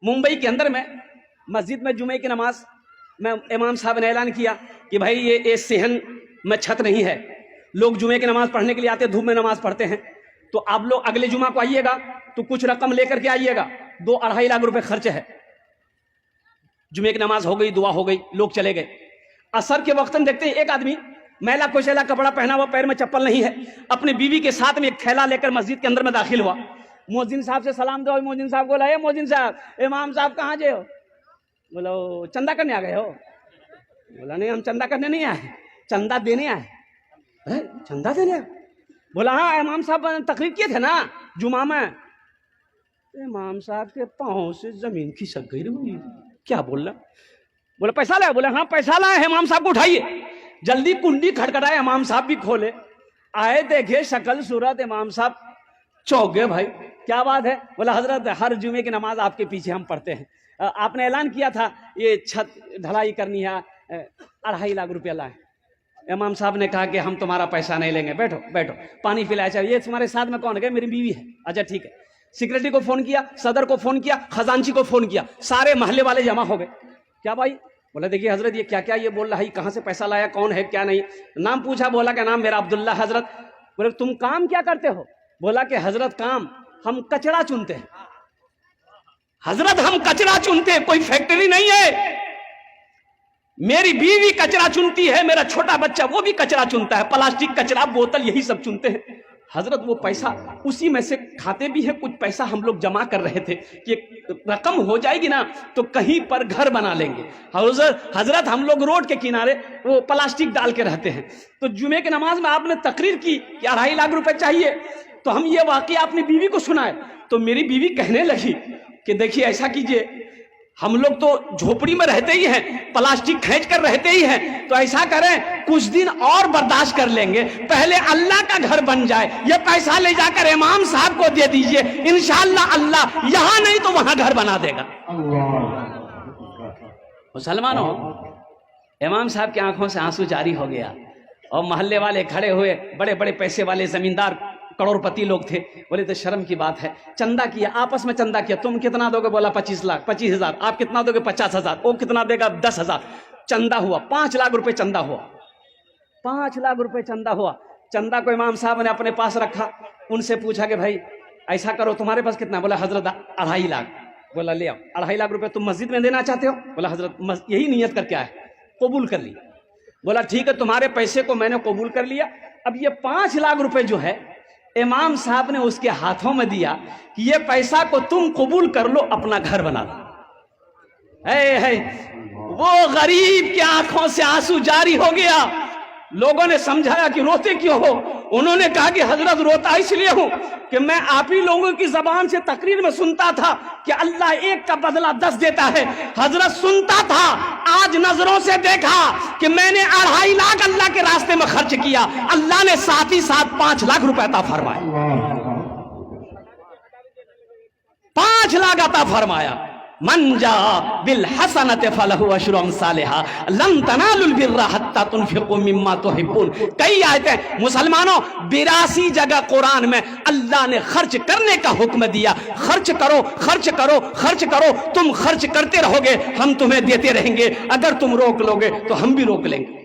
मुंबई के अंदर में मस्जिद में जुमे की नमाज में इमाम साहब ने ऐलान किया कि भाई ये सेहन में छत नहीं है, लोग जुमे की नमाज पढ़ने के लिए आते हैं, धूप में नमाज पढ़ते हैं, तो आप लोग अगले जुमा को आइएगा तो कुछ रकम लेकर के आइएगा, 2-2.5 लाख रुपए खर्च है। जुमे की नमाज हो गई, दुआ हो गई, लोग चले गए। असर के वक्त में देखते हैं एक आदमी मैला कुचैला कपड़ा पहना हुआ, पैर में चप्पल नहीं है, अपनी बीवी के साथ में एक थैला लेकर मस्जिद के अंदर में दाखिल हुआ। मोहजिन साहब से सलाम दो। मोहजिन साहब बोला, ए मोहजिन साहब, इमाम साहब कहाँ जे हो? बोला चंदा करने आ गए हो? बोला नहीं, हम चंदा करने नहीं आए, चंदा देने आए। चंदा देने आए? बोला हाँ, इमाम साहब तकरीर किए थे ना जुमा में। इमाम साहब के पाँव से जमीन खिसक गई। क्या बोल रहा? बोला पैसा लाए? बोला हाँ पैसा लाए, इमाम साहब को उठाइए। जल्दी कुंडी खटखटाए, इमाम साहब भी खोले, आए देखे शक्ल सूरत, इमाम साहब चौंक गए। भाई क्या बात है? बोला हजरत हर जुमे की नमाज आपके पीछे हम पढ़ते हैं, आपने ऐलान किया था ये छत ढलाई करनी है, 2.5 लाख रुपया लाए। इमाम साहब ने कहा कि हम तुम्हारा पैसा नहीं लेंगे, बैठो बैठो, पानी पिलाया। चाहिए ये तुम्हारे साथ में कौन है? मेरी बीवी है। अच्छा ठीक है। सिक्योरिटी को फोन किया, सदर को फोन किया, खजांची को फोन किया, सारे महल्ले वाले जमा हो गए। क्या भाई? बोला देखिए हजरत ये क्या क्या ये बोल रहा है, कहाँ से पैसा लाया, कौन है क्या नहीं। नाम पूछा, बोला क्या नाम मेरा अब्दुल्ला। हजरत बोले तुम काम क्या करते हो? बोला कि हजरत काम हम कचरा चुनते हैं। हजरत हम कचरा चुनते हैं, कोई फैक्ट्री नहीं है। मेरी बीवी कचरा चुनती है, मेरा छोटा बच्चा वो भी कचरा चुनता है, प्लास्टिक कचरा बोतल यही सब चुनते हैं। हजरत वो पैसा उसी में से खाते भी हैं, कुछ पैसा हम लोग जमा कर रहे थे कि रकम हो जाएगी ना तो कहीं पर घर बना लेंगे। हजरत हम लोग रोड के किनारे वो प्लास्टिक डाल के रहते हैं। तो जुमे की नमाज में आपने तकरीर की कि 2.5 लाख रुपए चाहिए, तो हम ये वाकया अपनी बीवी को सुनाए। तो मेरी बीवी कहने लगी कि देखिए ऐसा कीजिए, हम लोग तो झोपड़ी में रहते ही हैं, प्लास्टिक खींच कर रहते ही हैं, तो ऐसा करें कुछ दिन और बर्दाश्त कर लेंगे, पहले अल्लाह का घर बन जाए, ये पैसा ले जाकर इमाम साहब को दे दीजिए, इंशाअल्लाह अल्लाह यहां नहीं तो वहां घर बना देगा। मुसलमानों, इमाम साहब की आंखों से आंसू जारी हो गया और मोहल्ले वाले खड़े हुए, बड़े बड़े पैसे वाले जमींदार करोड़पति लोग थे। बोले तो शर्म की बात है, चंदा किया, आपस में चंदा किया, तुम कितना दोगे? बोला 25 लाख, 25,000। आप कितना दोगे? 50,000। वो कितना देगा? 10,000। चंदा हुआ 5 लाख रुपए, चंदा हुआ 5 लाख रुपए चंदा हुआ। चंदा को इमाम साहब ने अपने पास रखा, उनसे पूछा कि भाई ऐसा करो तुम्हारे पास कितना? बोला हजरत 2.5 लाख। बोला ले आओ 2.5 लाख रुपए, तुम मस्जिद में देना चाहते हो? बोला हजरत यही नियत करके आए, कबूल कर ली। बोला ठीक है, तुम्हारे पैसे को मैंने कबूल कर लिया। अब ये 5 लाख रुपए जो है इमाम साहब ने उसके हाथों में दिया कि ये पैसा को तुम कबूल कर लो, अपना घर बना लो। है वो गरीब की आंखों से आंसू जारी हो गया। लोगों ने समझाया कि रोते क्यों हो? उन्होंने कहा कि हजरत रोता इसलिए हूं कि मैं आप ही लोगों की जबान से तकरीर में सुनता था कि अल्लाह एक का बदला 10 देता है। हजरत सुनता था, आज नजरों से देखा कि मैंने 2.5 लाख अल्लाह के रास्ते में खर्च किया, अल्लाह ने साथ ही साथ 5 लाख रुपए अता फरमाए। 5 लाख अता फरमाया। मन जा बिल हसनत फलहु अशरु अमसालिहा लन तनालुल बिर्रा हत्ता तुनफिकू मिम्मा तुहिब्बून। कई आयतें मुसलमानों 82 जगह कुरान में अल्लाह ने खर्च करने का हुक्म दिया। खर्च करो, खर्च करो, खर्च करो। तुम खर्च करते रहोगे, हम तुम्हें देते रहेंगे। अगर तुम रोक लोगे तो हम भी रोक लेंगे।